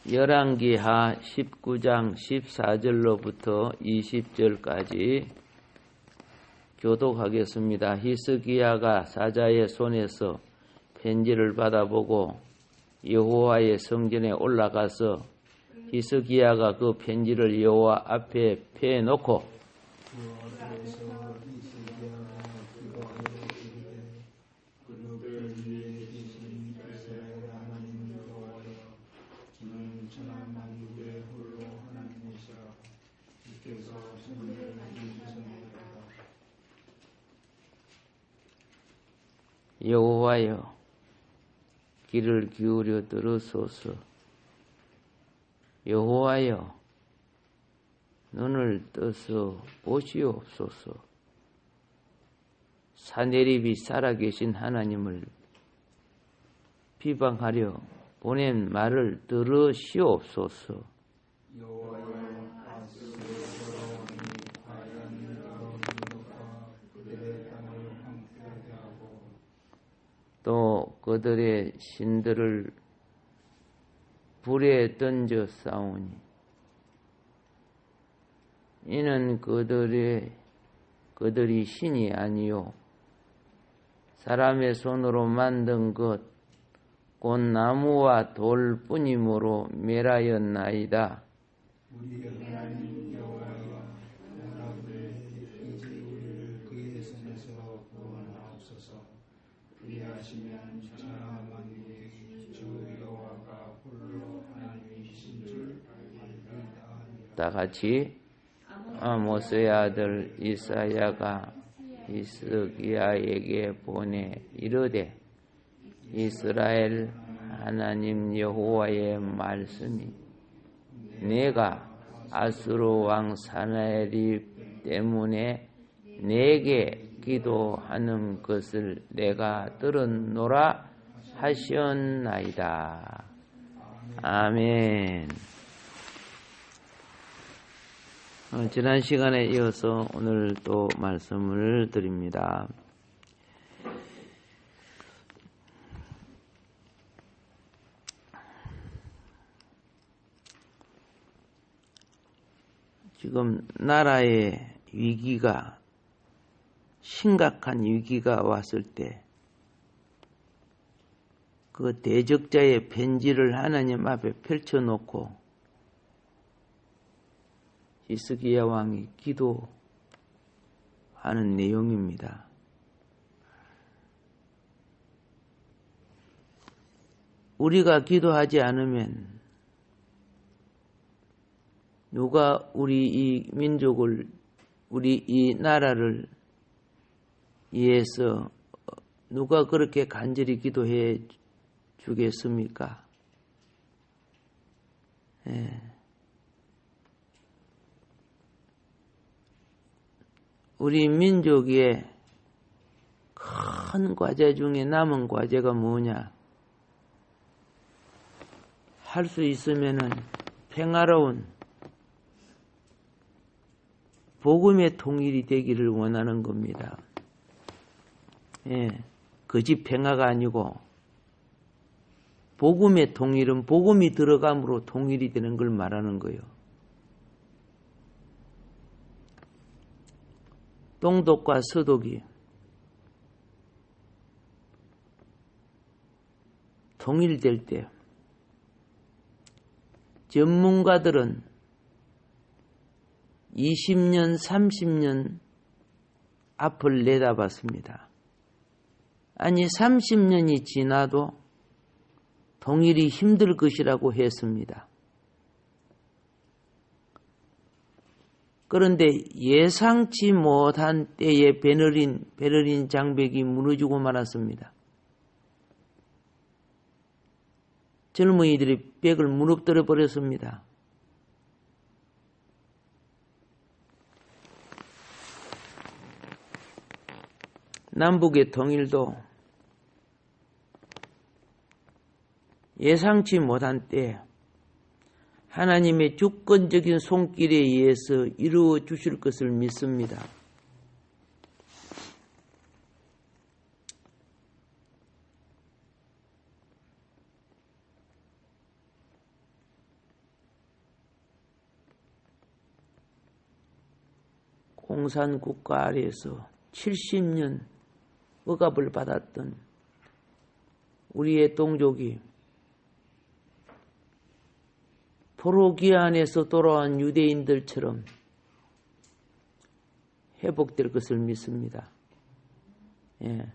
열왕기하 19장 14절로부터 20절까지 교독하겠습니다. 히스기야가 사자의 손에서 편지를 받아보고 여호와의 성전에 올라가서 히스기야가 그 편지를 여호와 앞에 펴놓고 여호와여 귀를 기울여 들으소서. 여호와여 눈을 떠서 보시옵소서. 사내립이 살아계신 하나님을 비방하려 보낸 말을 들으시옵소서. 또 그들의 신들을 불에 던져 싸우니 이는 그들이 신이 아니요 사람의 손으로 만든 것 곧 나무와 돌뿐이므로 멸하였나이다. 우리 하나님 여호와여, 이제 우리를 그의 손에서 구원하옵소서. 그리하시면 천하 만민이 주 여호와가 홀로 하나님이신 줄 알리리이다. 다 같이 아모스의 아들 이사야가 히스기야에게 보내 이르되 이스라엘 하나님 여호와의 말씀이 내가 아수르 왕 사나엘립 때문에 내게 기도하는 것을 내가 들었노라 하셨나이다. 아멘. 지난 시간에 이어서 오늘 또 말씀을 드립니다. 지금 나라의 위기가 심각한 위기가 왔을 때 그 대적자의 편지를 하나님 앞에 펼쳐놓고 히스기야 왕이 기도하는 내용입니다. 우리가 기도하지 않으면 누가 우리 이 민족을, 우리 이 나라를 위해서 누가 그렇게 간절히 기도해 주겠습니까? 우리 민족의 큰 과제 중에 남은 과제가 뭐냐? 할 수 있으면은 평화로운 복음의 통일이 되기를 원하는 겁니다. 거짓 평화가 아니고 복음의 통일은 복음이 들어감으로 통일이 되는 걸 말하는 거예요. 동독과 서독이 통일될 때 전문가들은 20년, 30년 앞을 내다봤습니다. 아니 30년이 지나도 통일이 힘들 것이라고 했습니다. 그런데 예상치 못한 때에 베를린 장벽이 무너지고 말았습니다. 젊은이들이 벽을 무너뜨려 버렸습니다. 남북의 통일도 예상치 못한 때 하나님의 주권적인 손길에 의해서 이루어 주실 것을 믿습니다. 공산국가 아래에서 70년 억압을 받았던 우리의 동족이 포로기안에서 돌아온 유대인들처럼 회복될 것을 믿습니다. 예.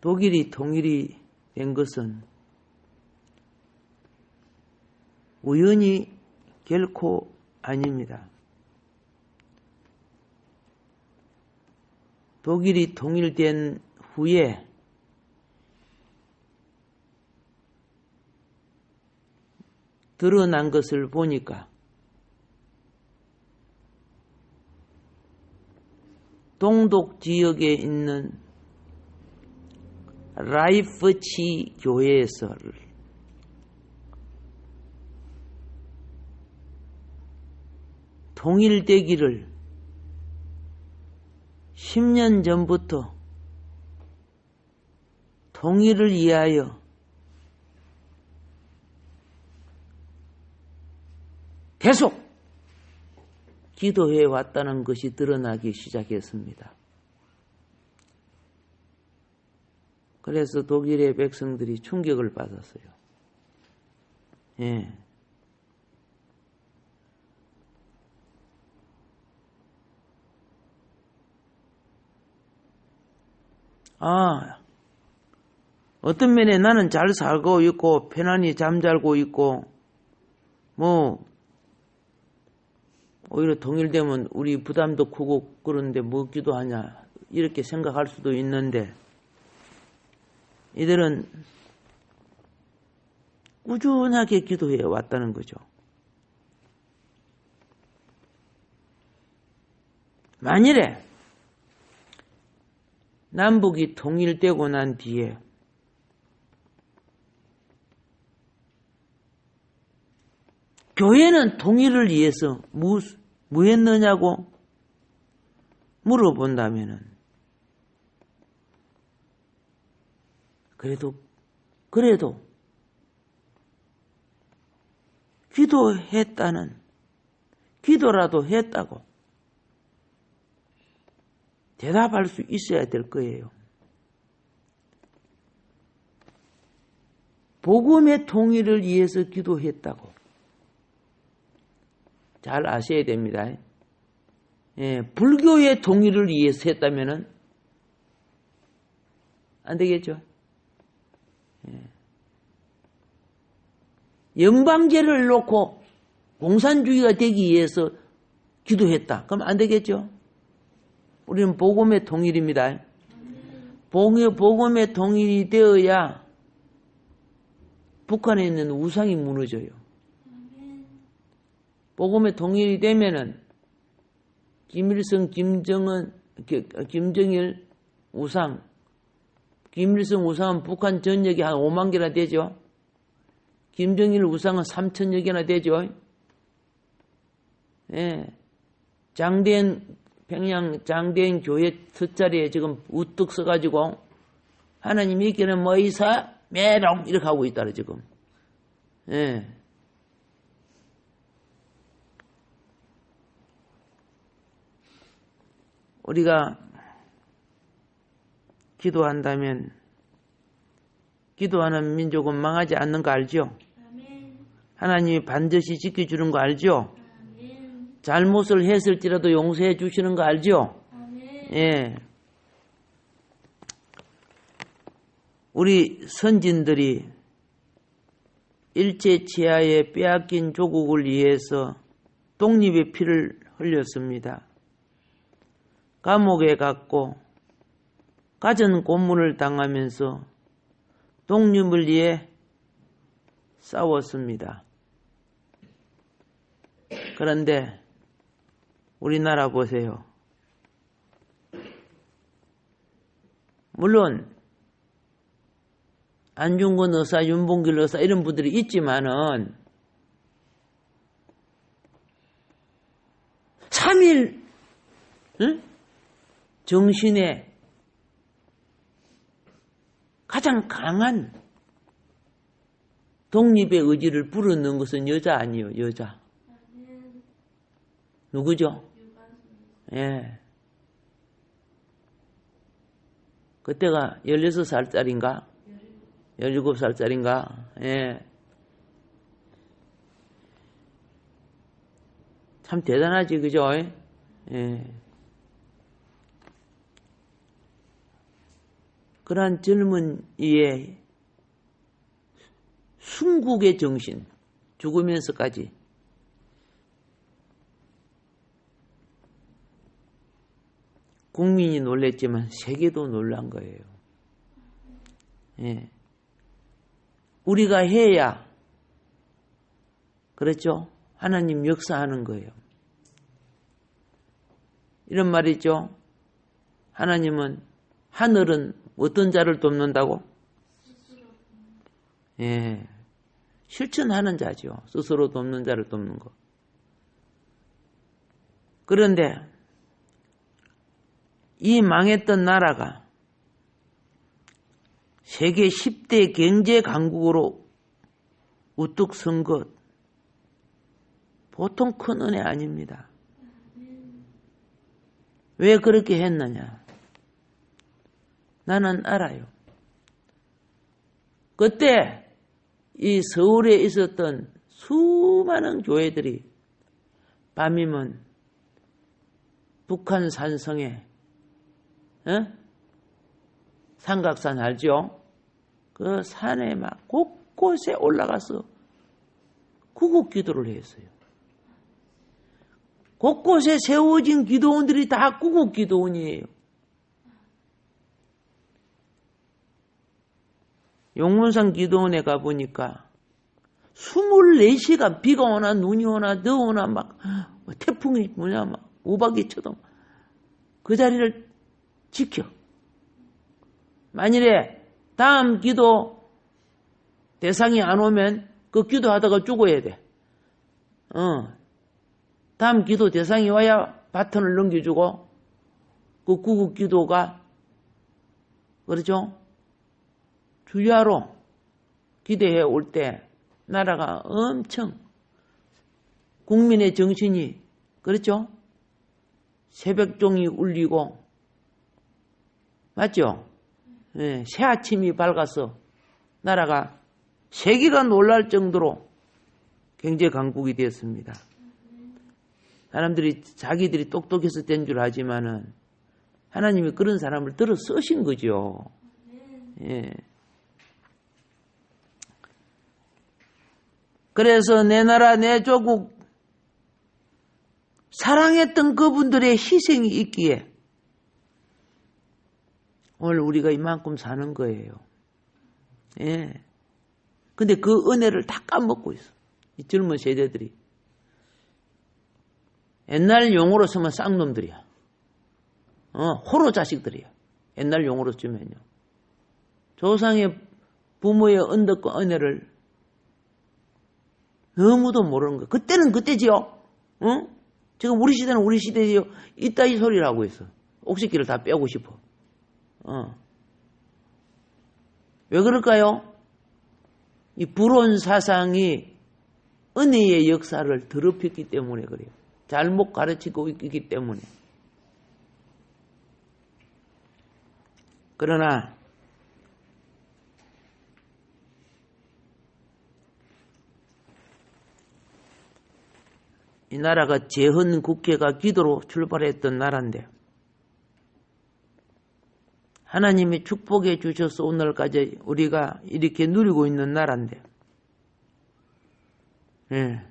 독일이 통일이 된 것은 우연히 결코 아닙니다. 독일이 통일된 후에 드러난 것을 보니까 동독 지역에 있는 라이프치 교회에서 통일되기를 10년 전부터 통일을 위하여 계속 기도해 왔다는 것이 드러나기 시작했습니다. 그래서 독일의 백성들이 충격을 받았어요. 예. 어떤 면에 나는 잘 살고 있고 편안히 잠자고 있고 오히려 통일되면 우리 부담도 크고 그런데 뭐 기도하냐 이렇게 생각할 수도 있는데 이들은 꾸준하게 기도해 왔다는 거죠. 만일에 남북이 통일되고 난 뒤에 교회는 통일을 위해서 뭐 했느냐고 물어본다면은 그래도 기도라도 했다고 대답할 수 있어야 될 거예요. 복음의 통일을 위해서 기도했다고 잘 아셔야 됩니다. 예, 불교의 통일을 위해서 했다면은 안 되겠죠. 예. 영방제를 놓고 공산주의가 되기 위해서 기도했다. 그럼 안 되겠죠. 우리는 복음의 통일입니다. 복음의 통일이 되어야 북한에 있는 우상이 무너져요. 복음의 통일이 되면은 김일성, 김정일 우상, 김일성 우상은 북한 전역이 한 5만 개나 되죠. 김정일 우상은 3천여 개나 되죠. 예. 평양 장대인 교회 뒷자리에 지금 우뚝 서가지고 하나님 있기는 뭐 있어? 메롱 이렇게 하고 있다라 지금. 예. 우리가 기도한다면 기도하는 민족은 망하지 않는 거 알죠? 하나님이 반드시 지켜주는 거 알죠? 잘못을 했을지라도 용서해 주시는 거 알죠? 예. 우리 선진들이 일제치하에 빼앗긴 조국을 위해서 독립의 피를 흘렸습니다. 감옥에 갔고 가전 고문을 당하면서 독립을 위해 싸웠습니다. 그런데 우리나라 보세요. 물론 안중근 의사, 윤봉길 의사 이런 분들이 있지만은 3.1 정신에 가장 강한 독립의 의지를 불어넣은 것은 여자 아니에요. 여자. 누구죠? 예. 그때가 16살짜리인가? 17살짜리인가? 예. 참 대단하지, 그죠? 예. 그러한 젊은 이의 순국의 정신, 죽으면서까지 국민이 놀랬지만 세계도 놀란 거예요. 예. 우리가 해야, 그렇죠? 하나님 역사하는 거예요. 이런 말이 있죠. 하나님은, 하늘은 어떤 자를 돕는다고? 예. 실천하는 자죠. 스스로 돕는 자를 돕는 거. 그런데 이 망했던 나라가 세계 10대 경제 강국으로 우뚝 선 것, 보통 큰 은혜 아닙니다. 왜 그렇게 했느냐? 나는 알아요. 그때 이 서울에 있었던 수많은 교회들이 밤이면 북한 산성에 삼각산 알죠? 그 산에 막 곳곳에 올라가서 구국기도를 했어요. 곳곳에 세워진 기도원들이 다 구국기도원이에요. 용문산 기도원에 가보니까 24시간 비가 오나 눈이 오나 더우나 막 태풍이 뭐냐 막 우박이 쳐도 그 자리를 지켜. 만일에 다음 기도 대상이 안 오면 그 기도하다가 죽어야 돼. 다음 기도 대상이 와야 바톤을 넘겨주고 그 구국 기도가 그렇죠? 주야로 기대해 올 때 나라가 엄청 국민의 정신이 그렇죠? 새벽종이 울리고 맞죠? 예, 새 아침이 밝아서 나라가 세계가 놀랄 정도로 경제 강국이 되었습니다. 사람들이 자기들이 똑똑해서 된 줄 알지만은 하나님이 그런 사람을 들어 쓰신 거죠. 예. 그래서 내 나라 내 조국 사랑했던 그분들의 희생이 있기에 오늘 우리가 이만큼 사는 거예요. 예. 근데 그 은혜를 다 까먹고 있어. 이 젊은 세대들이. 옛날 용어로 쓰면 쌍놈들이야. 호로 자식들이야. 옛날 용어로 쓰면요. 조상의 부모의 언덕과 은혜를 너무도 모르는 거야. 그때는 그때지요. 지금 우리 시대는 우리 시대지요. 이따위 소리를 하고 있어. 옥새끼를 다 빼고 싶어. 왜 그럴까요? 이 불온 사상이 은혜의 역사를 더럽혔기 때문에 그래요. 잘못 가르치고 있기 때문에. 그러나 이 나라가 재헌 국회가 기도로 출발했던 나라인데 하나님이 축복해 주셔서 오늘까지 우리가 이렇게 누리고 있는 나라인데 예.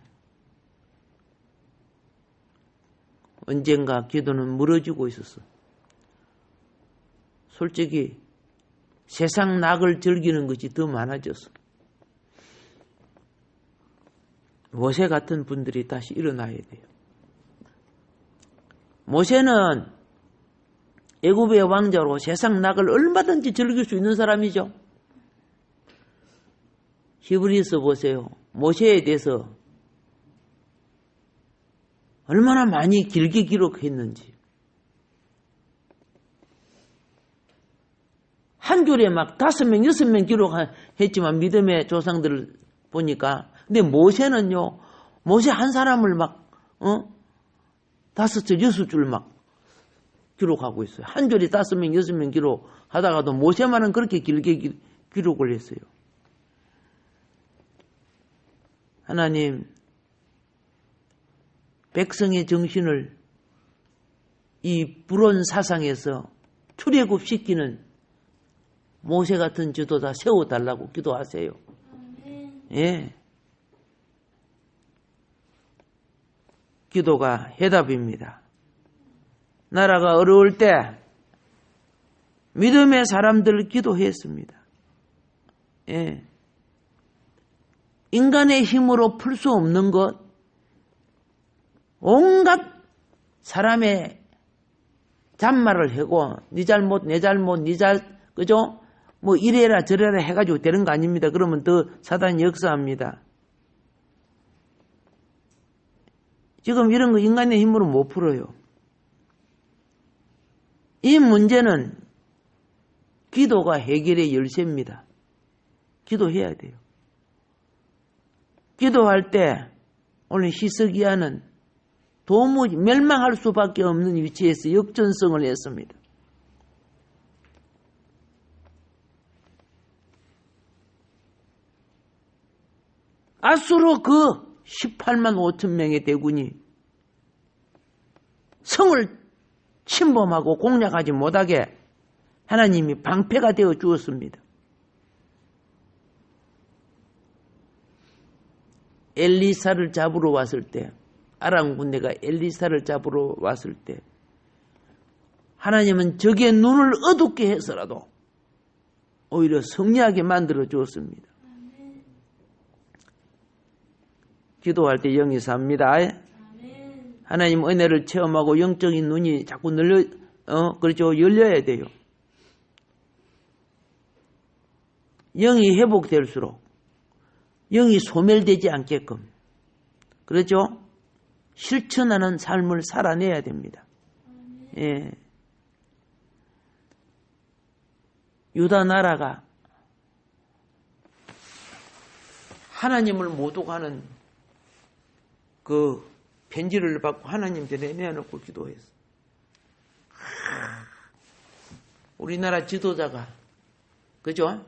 언젠가 기도는 무너지고 있었어. 솔직히 세상 낙을 즐기는 것이 더 많아졌어. 모세 같은 분들이 다시 일어나야 돼요. 모세는 애굽의 왕자로 세상 낙을 얼마든지 즐길 수 있는 사람이죠. 히브리서 보세요. 모세에 대해서 얼마나 많이 길게 기록했는지. 한 줄에 막 5명, 6명 기록했지만 믿음의 조상들을 보니까 근데 모세는요. 모세 한 사람을 막 5절, 6줄 막 기록하고 있어요. 한 절이 5명, 6명 기록하다가도 모세만은 그렇게 길게 기록을 했어요. 하나님, 백성의 정신을 이 불온 사상에서 출애굽시키는 모세 같은 지도자 세워달라고 기도하세요. 예. 기도가 해답입니다. 나라가 어려울 때 믿음의 사람들 기도했습니다. 예. 인간의 힘으로 풀 수 없는 것, 온갖 사람의 잔말을 하고 네 잘못, 내 잘못, 그죠? 뭐 이래라 저래라 해가지고 되는 거 아닙니다. 그러면 더 사단이 역사합니다. 지금 이런 거 인간의 힘으로 못 풀어요. 이 문제는 기도가 해결의 열쇠입니다. 기도해야 돼요. 기도할 때 오늘 히스기야는 도무지 멸망할 수밖에 없는 위치에서 역전성을 했습니다. 아수르 그 18만 5천 명의 대군이 성을 침범하고 공략하지 못하게 하나님이 방패가 되어 주었습니다. 엘리사를 잡으러 왔을 때, 아람 군대가 엘리사를 잡으러 왔을 때 하나님은 적의 눈을 어둡게 해서라도 오히려 승리하게 만들어 주었습니다. 기도할 때 영이 삽니다. 하나님 은혜를 체험하고 영적인 눈이 자꾸 그렇죠. 열려야 돼요. 영이 회복될수록 영이 소멸되지 않게끔 그렇죠. 실천하는 삶을 살아내야 됩니다. 예. 유다 나라가 하나님을 모독하는 그 편지를 받고 하나님께 내놓고 기도했어. 우리나라 지도자가 그죠?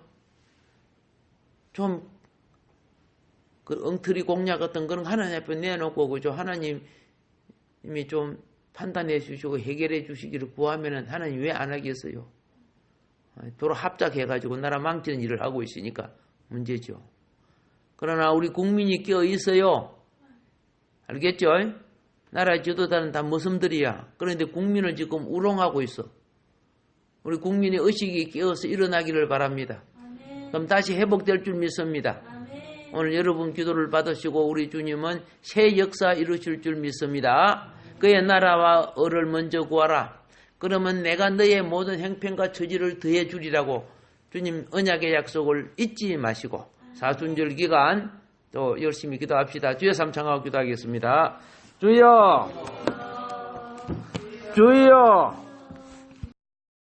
좀 그 엉터리 공략 같은 그런 하나님 앞에 내놓고 그죠? 하나님이 좀 판단해 주시고 해결해 주시기를 구하면은 하나님 왜 안 하겠어요? 도로 합작해가지고 나라 망치는 일을 하고 있으니까 문제죠. 그러나 우리 국민이 끼어 있어요. 알겠죠? 나라 지도자는 다 머슴들이야. 그런데 국민을 지금 우롱하고 있어. 우리 국민의 의식이 끼어서 일어나기를 바랍니다. 그럼 다시 회복될 줄 믿습니다. 오늘 여러분 기도를 받으시고 우리 주님은 새 역사 이루실 줄 믿습니다. 그의 나라와 의를 먼저 구하라. 그러면 내가 너의 모든 행편과 처지를 더해 주리라고 주님 언약의 약속을 잊지 마시고 사순절 기간 또 열심히 기도합시다. 주여 삼창하고 기도하겠습니다. 주여, 주여.